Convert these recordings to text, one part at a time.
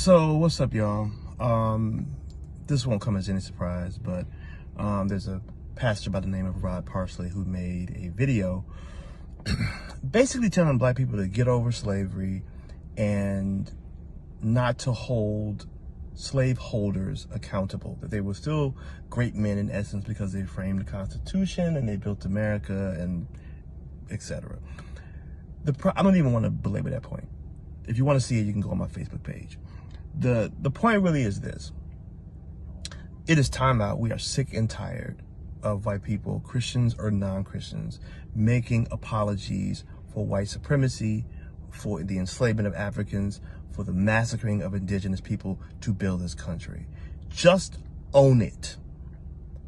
So what's up, y'all? This won't come as any surprise, but there's a pastor by the name of Rod Parsley who made a video basically telling black people to get over slavery and not to hold slave holders accountable, that they were still great men in essence because they framed the Constitution and they built America and etc. I don't even want to belabor that point. If you want to see it, you can go on my Facebook page. The point really is this. It is time out. We are sick and tired of white people, Christians or non-Christians, making apologies for white supremacy, for the enslavement of Africans, for the massacring of indigenous people to build this country. Just own it.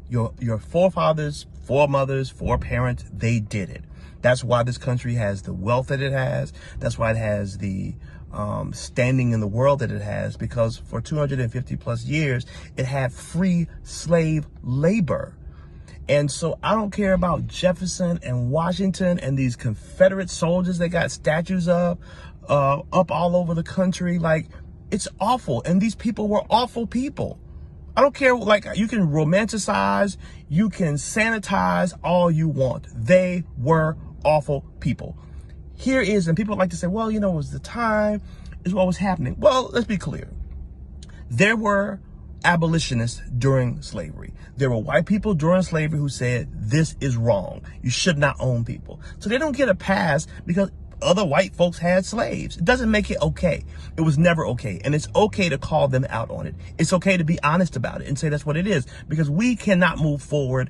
Your forefathers, foremothers, foreparents, they did it. That's why this country has the wealth that it has. That's why it has the standing in the world that it has, because for 250 plus years, it had free slave labor. And so I don't care about Jefferson and Washington and these Confederate soldiers they got statues of up all over the country. Like, it's awful. And these people were awful people. I don't care. Like, you can romanticize, you can sanitize all you want. They were awful people. Here is, and people like to say, well, you know, it was the time, is what was happening. Well, let's be clear. There were abolitionists during slavery. There were white people during slavery who said, this is wrong. You should not own people. So they don't get a pass because other white folks had slaves. It doesn't make it okay. It was never okay. And it's okay to call them out on it. It's okay to be honest about it and say that's what it is, because we cannot move forward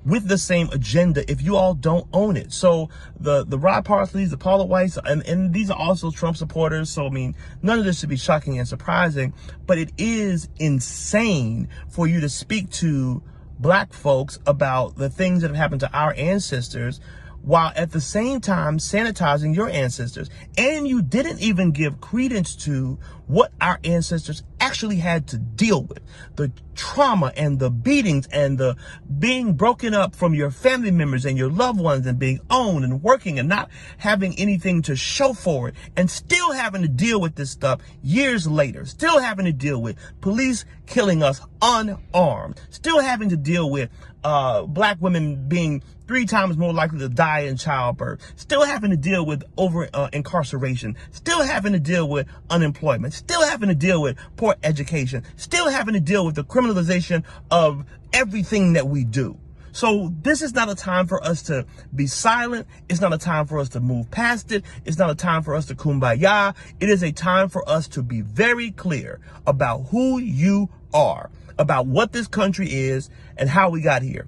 with the same agenda if you all don't own it. So the Rod Parsleys, the Paula Whites, and these are also Trump supporters. So, I mean, none of this should be shocking and surprising, but it is insane for you to speak to black folks about the things that have happened to our ancestors while at the same time sanitizing your ancestors. And you didn't even give credence to what our ancestors actually had to deal with. The trauma and the beatings and the being broken up from your family members and your loved ones and being owned and working and not having anything to show for it, and still having to deal with this stuff years later, still having to deal with police killing us unarmed, still having to deal with black women being 3 times more likely to die in childbirth, still having to deal with incarceration, still having to deal with unemployment, still having to deal with poor education, still having to deal with the criminalization of everything that we do. So this is not a time for us to be silent. It's not a time for us to move past it. It's not a time for us to kumbaya. It is a time for us to be very clear about who you are, about what this country is and how we got here.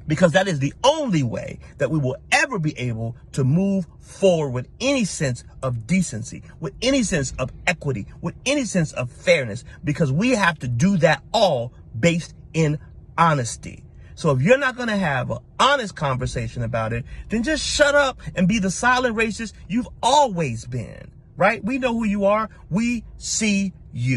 Because that is the only way that we will ever be able to move forward with any sense of decency, with any sense of equity, with any sense of fairness, because we have to do that all based in honesty. So if you're not going to have an honest conversation about it, then just shut up and be the silent racist you've always been, right? We know who you are. We see you.